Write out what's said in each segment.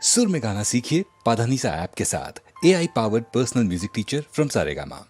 सुर में गाना सीखिए पाधानीसा ऐप के साथ। AI powered personal music teacher from Saregama.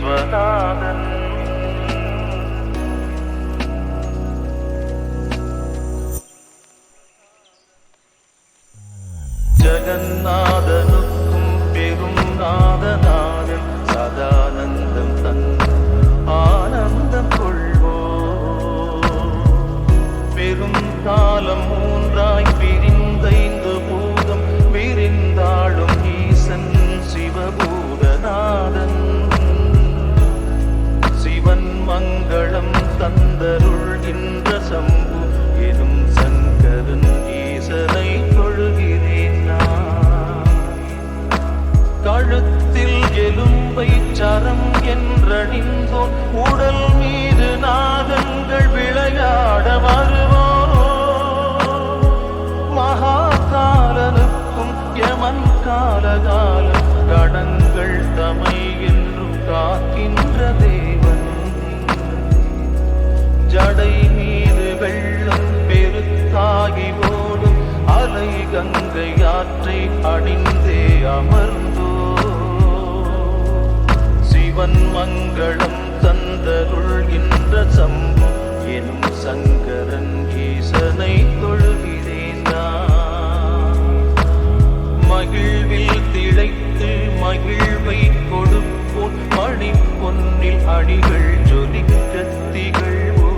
விஸ்வநாதன். ஜகநாதனுக்கும் பெரும் நாதநாதன் சதானந்தம் தன் ஆனந்தம் கொள்வோ. பெரும் காலம் மூன்றாய் பிரிந்தைந்து பூதம் விரிந்தாளும் ஈசன் சிவபூதநாதன். சிவன் மங்களம் தந்தருள்கின்ற சம்பு எனும் சங்கரன் ஈசனை தொழுகிறேன் நான். கழுத்தில் எலும்பை சரம் என்றணிந்தோன் உடல் மீது நாகங்கள் விளையாட வருவோம். மகாகாலனுக்கும் யமன் காலகாலம் கடங்கள் தமை என்றும் காக்கின்ற தேவன். ஜடை மீது வெள்ளம் பெருத்தாகி ஓடும் அலை கங்கை ஆற்றை அணிந்தே அமர்ந்தோ. சிவன் மங்களம் தந்தருள்கின்ற சம்பு எனும் சங்கரன் ஈசனை தொழுகிறேன் நான். மகிழ்வில் திளைத்து மகிழ்வை கொடுப்போன் மணி பொன்னில் அடிகள் ஜொலிக்க திகழ்வோ.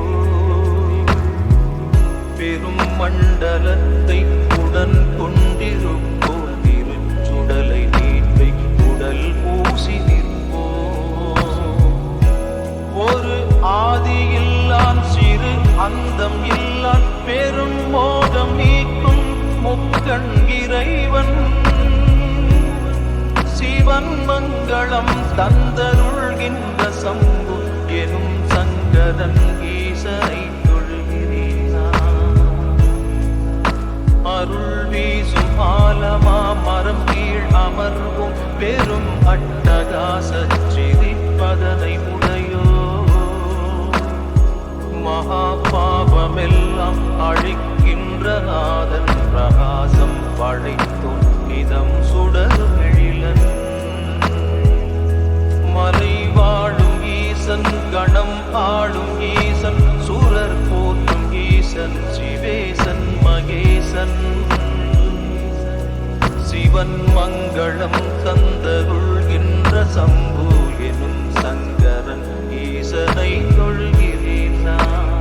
பெரும் மண்டலத்தை உடன் கொண்டிருப்போம் திருச்சுடலை நீட்டை உடல் பூசி நிற்போ. ஒரு ஆதியில்லான் சிறு அந்தம் இல்லான் பெரும் மோகம் நீக்கும் முக்கண் இறைவன். சிவன் மங்களம் தந்தருள்கின்ற சம்பு எனும் சங்கரன் ஈசனை அருள் வீசும் ஆலமா மரம் கீழ் அமர்வும் பெரும் அட்டகாச சிரிப்பதனை உடையோ. மகா பாவமெல்லாம் அழிக்கின்ற நாதன் பிரகாசம் படைத்தும் இதம் சுடரும் எழிலன். மலை வாழும் ஈசன் கணம் ஆளும் ஈசன் சூரர் போற்றும் ஈசன் சிவேசன் மகேசன். சிவன் மங்களம் தந்தருள்கின்ற சம்பு எனும் சங்கரன் ஈசனை தொழுகிறேன் நான்.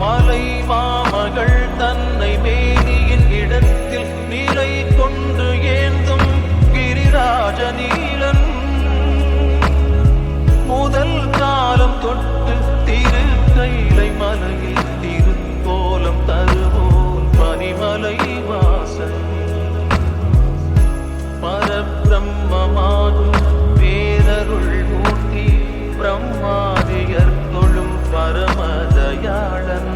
மலை மாமகள் தன்னை மேனியின் இடத்தில் நிலை கொண்டு ஏந்தும் கிரிராஜ நீலன். முதல் காலம் தொட்டு திரு கைலை மலையில் திருக்கோலம் தருவோன் பனிமலை வாசன். பரபிரம்மமாகும் பேரருள் ஊட்டி பிரம்மாதியர் தொழும் பரமதயாளன்.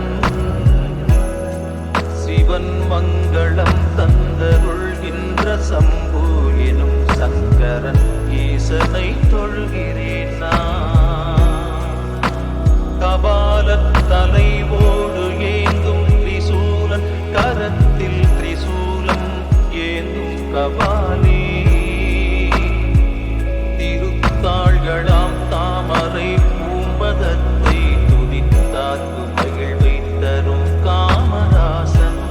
சிவன் மங்களம் தந்தருள்கின்ற சம்பு எனும் சங்கரன் ஈசனை தொழுகிறேன் நான். கபாலத் தலைவோடு ஏந்தும் திரிசூலன் கரத்தில் திரிசூலம் ஏந்தும் கபாலி. திருத்தாள்களாம் தாமரை பூம்பதத்தை துதித்தாக்கு மகிழ்வை தரும் காமராசன்.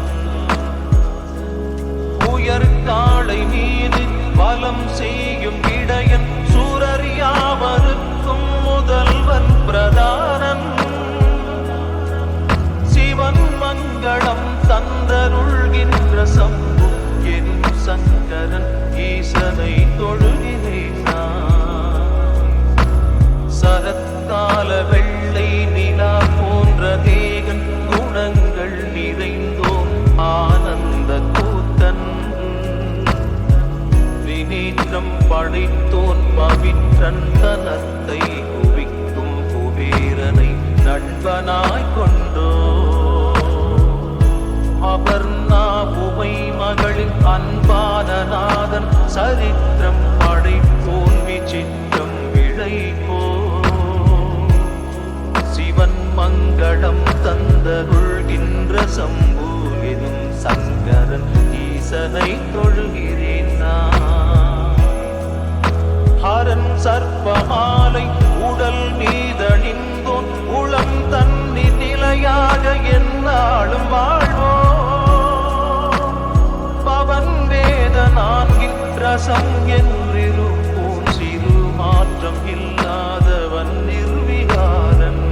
உயர் காளை மீது வலம் செய்யும் இடையன் சூரர் யாவருக்கும் முதல்வன் பிரதானன். சிவன் மங்களம் தந்தருள்கின்ற சம்பு எனும் சங்கரன் ஈசனை தொழுகிறேன் நான். சரத்கால வெள்ளை நிலா போன்ற தேகன் குணங்கள் நிறைந்தோம் ஆனந்த கூத்தன். வினீற்றம் படைத்தோன் பவிற்றன் தனத்தை குவிக்கும் குபேரனை நண்பனாய் கொண்டோ. அபர்ணா உமை மகளின் அன்பான நாதன் சரித்திரம் படைப்போன் விசித்திரம் விளைப்போ. சிவன் மங்களம் தந்தருள்கின்ற சம்பு எனும் சங்கரன் ஈசனை தொழுகிறேன் நான். ஹரன் சர்ப்பமாலை உடல் மீதணிந்தோன் உளம் தன்னி நிலையாக எந்நாளும் வாழ்வோ பவன் வேத நான்கில் ரசம் என்றிருப்போன் சிறு மாற்றம் இல்லாதவன் நிர்விகாரன்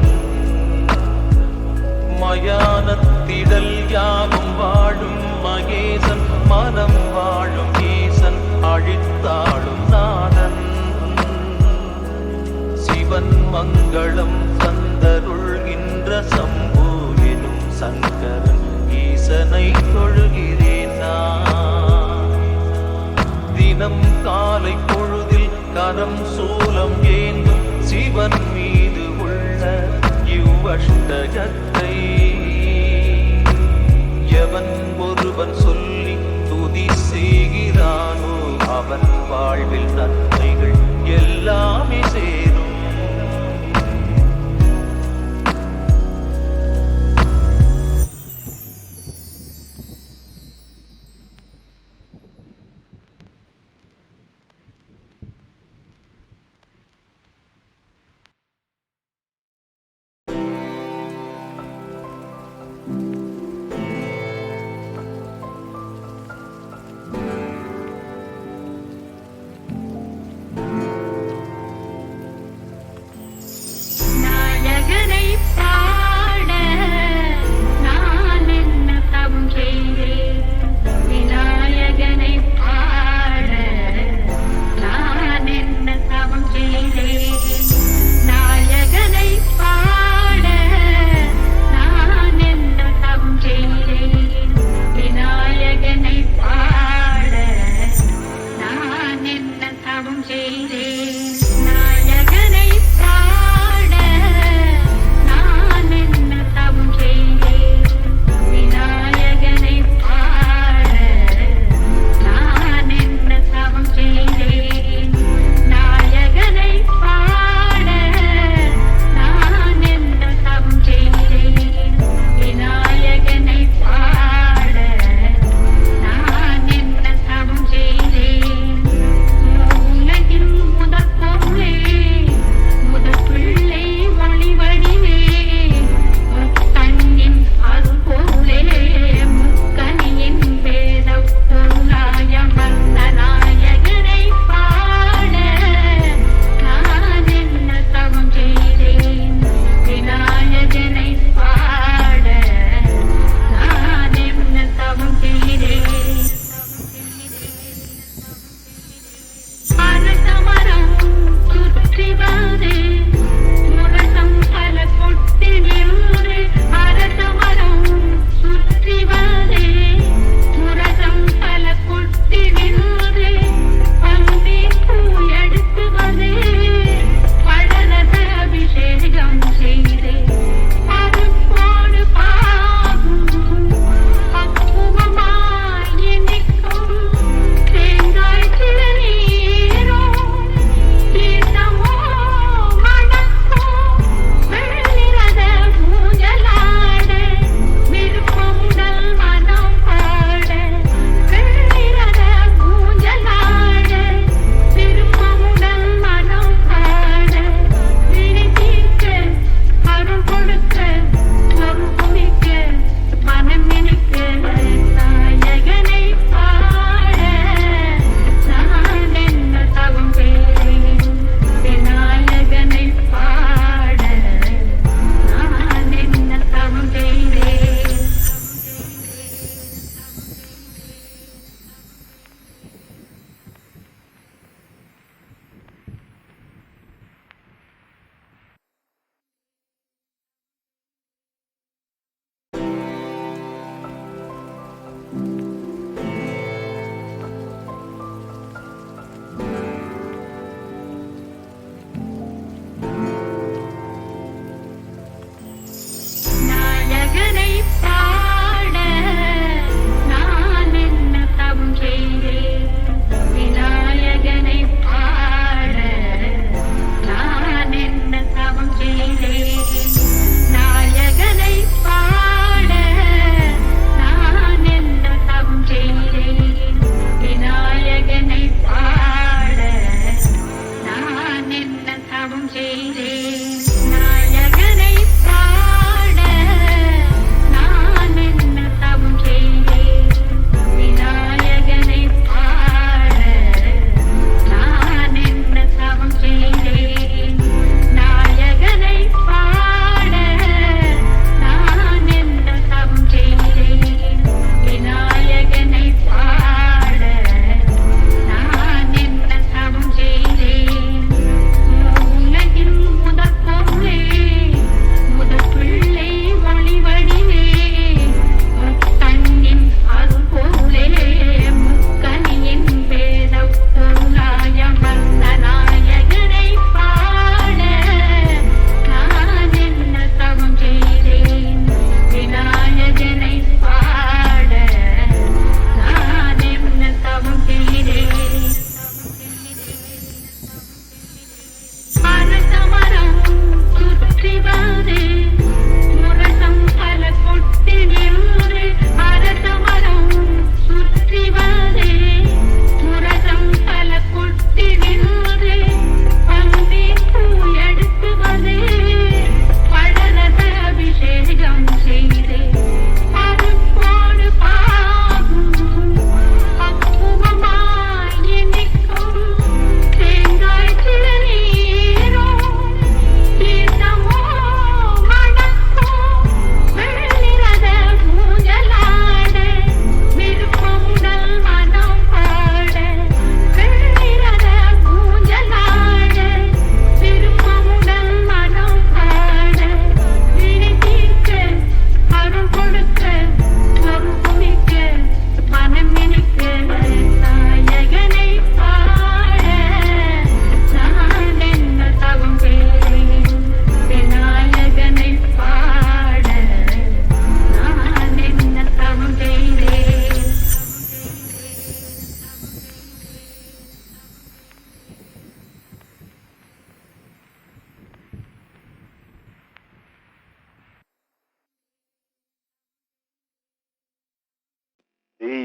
மயானத்திடல் யாவும் வாழும் மகேசன் மனம் வாழும் ஈசன் அழித்தாளும் நாதன் சிவன் மங்களம் தந்தருள்கின்ற சம்பு எனும் சங்கரன் ஈசனை தொழுகிறேன் நான் தினம் காலை பொழுதில் கரம் சூலம் ஏந்தும் சிவன் மீது உள்ள இவ்வஷ்டகத்தை எவன் ஒருவன் சொல்லி துதி செய்கிறானோ அவன் வாழ்வில் நன்மைகள் எல்லாமே சேரும்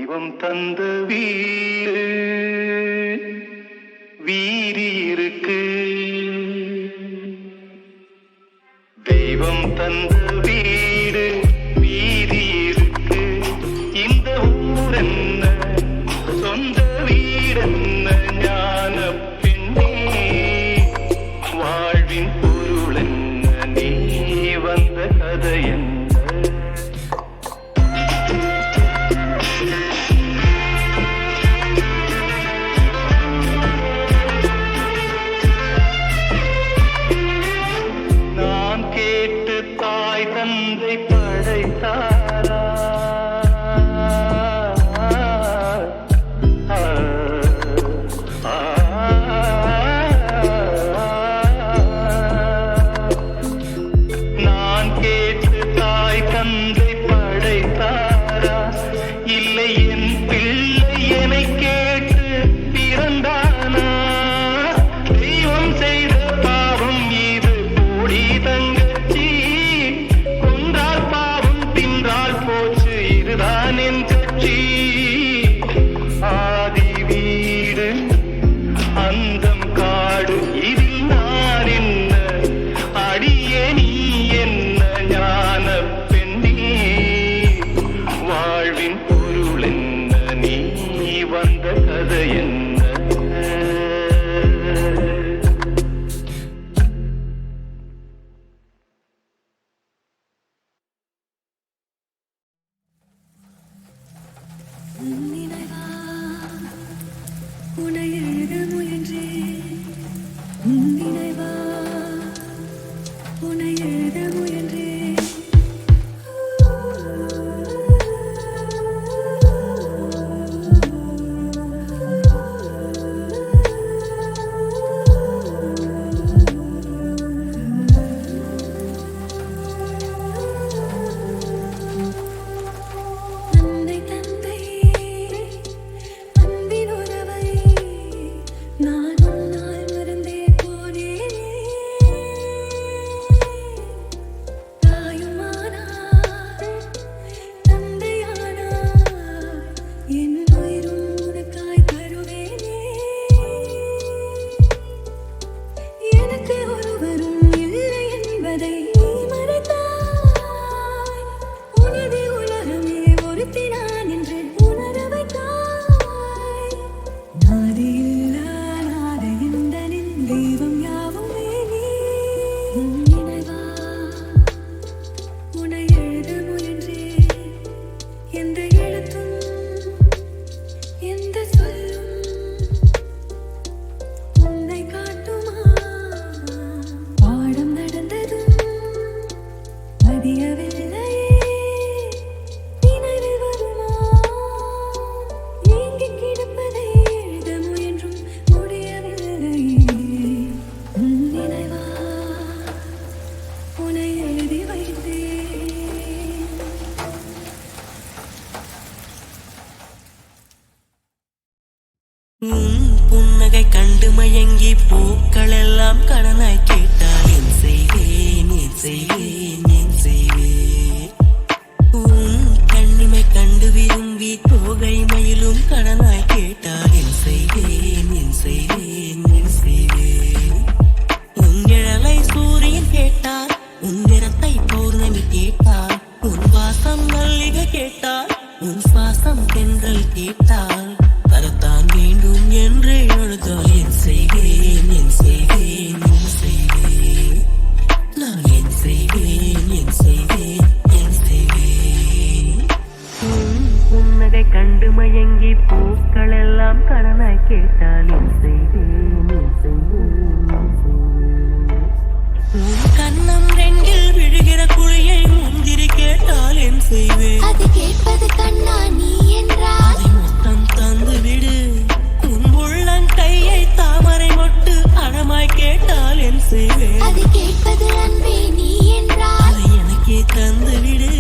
தெய்வம் தந்த வீடு வீரி இருக்கு, தெய்வம் தந்த வீடு வீரி இருக்கு. இந்த ஊர் என்ன சொந்த வீடென்ன ஞான பெண்ணே, வாழ்வின் பொருள் என்ன நீ வந்த கதை என்ன. தந்தை படைத்தாரா நான் கேட்டு தாய் தந்தை படைத்தாரா, இல்லை என் பிள்ளை என்னை கேட்டு பிறந்தானா. தெய்வம் செய்த பாவம் இது போடி தங்கச்சி, போச்சு இதுதான் என் கட்சி. ஆதி வீடு அந்தம் காடு இதில் நான் என்ன, அடியே நீ என்ன ஞான பெண்ணே, வாழ்வின் பொருள் என்ன நீ வந்த கதை என்ன. புன்னகை கண்டு மயங்கி பூக்கள் எல்லாம் கடனாய் கேட்டால் என் செய்வேன் என் செய்வேன் என் செய்வேன். கண்ணிமை கண்டு விரும்பி தோகை மயிலும் கடனாய் கேட்டால் என் செய்வேன் என் செய்வேன் என் செய்வேன். உங்கிழலை சூரியன் கேட்டால், உன் நிறத்தை பௌர்ணமி கேட்டால், உன் வாசம் மல்லிகை கேட்டால், உன் சுவாசம் தென்றல் கேட்டால், தரத்தான் வேண்டும் என்று எழுதால் என் செய்வேன் என் செய்வேன் என் செய்வேன். நான் என் செய்வேன் என் செய்வேன் என் செய்வேன். புன்னகை கண்டு மயங்கி பூக்கள் எல்லாம் கடனாய் கேட்டால் என் செய்வேன் என் செய்வேன் என் செய்வேன். கண்ணம் ரெண்டில் விழுகிற குழியை முந்திரி கேட்டால் என் செய்வேன். அது கேட்பது கண்ணா நீ என்றால் தந்து விடு. உன் உள்ளங்கையை தாமரை மொட்டு அடமாய் கேட்டால் என் செய்வேன். அது கேட்பது அன்பே நீ என்றால் அதை எனக்கே தந்து விடு.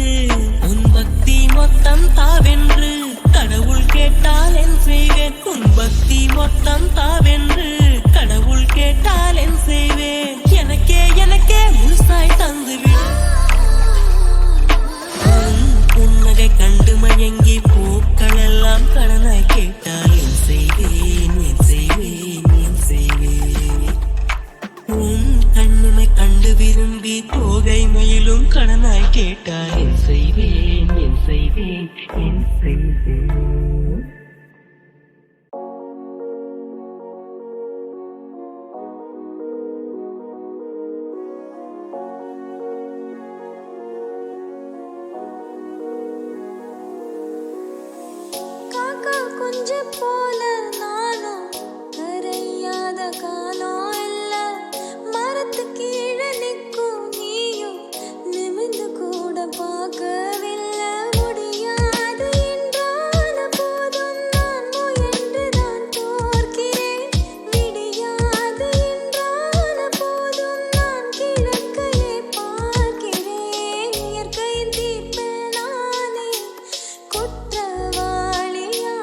உன் பக்தி மொத்தம் தாவென்று கடவுள் கேட்டால் என் செய்வேன். உன் பக்தி மொத்தம் தாவென்று கடவுள் கேட்டால் என் செய்வேன். எனக்கே எனக்கே முழுசாய் தந்து விடு. புன்னகை கண்டு மயங்கி பூக்கள் எல்லாம் உன் கண்ணுமை கண்டு விரும்பி தோகை மயிலும் கடனாய் கேட்டாய் என் செய்வேன் என் செய்வேன் என் செய்வேன். காக்கா குஞ்சு போல நானும் கரையாத காலம் இல்ல. மரத்து கீழே நிற்கும் நீயும் நிமிந்து கூட பார்க்கவில்லை. முடியாது என்றான போதும் நான் முயன்றுதான் தோற்கிறேன். விடியாது என்றான போதும் நான் கிழக்கையே பார்க்கிறேன். இயற்கையின் தீர்ப்பில் நானே குற்றவாளியா?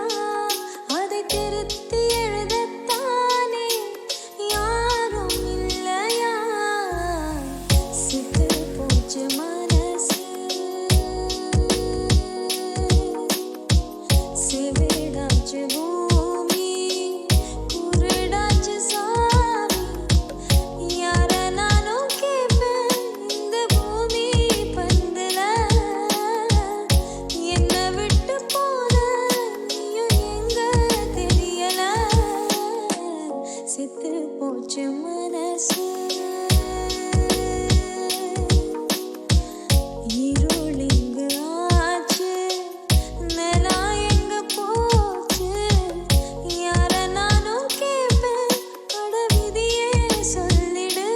அதை திருத்தி எழுதத்தானே யாரும் இல்லையா? சித்து போச்சு மனசு, சிவிடாச்சு பூமி, குருடாச்சு சாமி. யார நானும் கேட்பேன் இந்த பூமி பந்துல. என்னை விட்டு போன நீயும் எங்க தெரியல. சித்து போச்சு மனசு, இருள் இங்கு ஆச்சு, நிலா எங்க போச்சு. யார நானும் கேட்பேன் அட விதியே சொல்லிடு.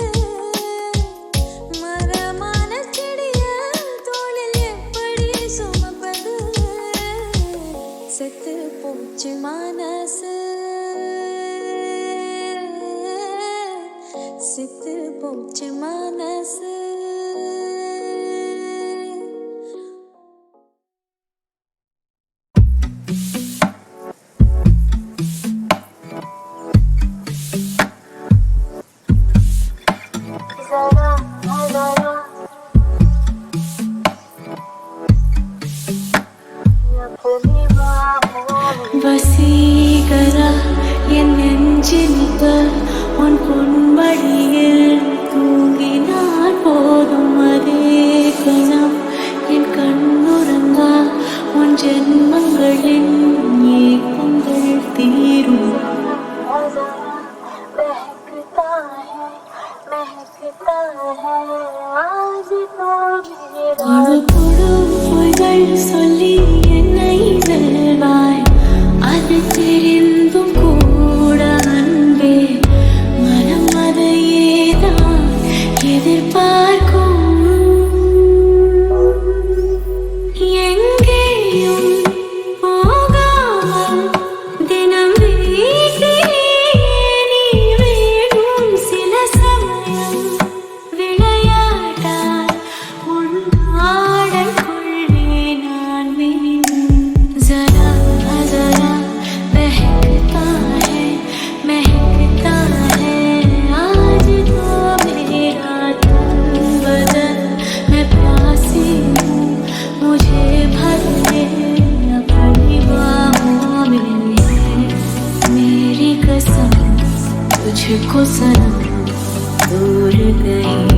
மரமான செடிய தோளில் எப்படி சுமப்பது? செத்து போச்சு மனசு, செத்து போச்சு மனசு. வசீகரா என் நெஞ்சில் உன் பொன்மடியில் தூங்கினார் போதும் அதே கணம் என் கண்ணுறங்கா உன் ஜென்மங்களின் ஏக்கங்கள் தீரும். அழுகுடும் பொய்கள் சொல்லி என்னை வெல்வாய். அது தெரிந்தும் கூட அன்பே மனம் அதையேதான் எதிர்பார்க்கும். எங்கேயும் போகாமல் தினம் வீட்டிலே நீ வேணும். சில சமயம் விளையாட்டால் உன் ஆடைக்குள்ளே நான் வீணும். जरा जरा महकता है आज तो मेरा तन बदन. मैं प्यासी हूँ मुझे भर ले अपनी बाहों में. मेरी कसम तुझको सनम दूर गई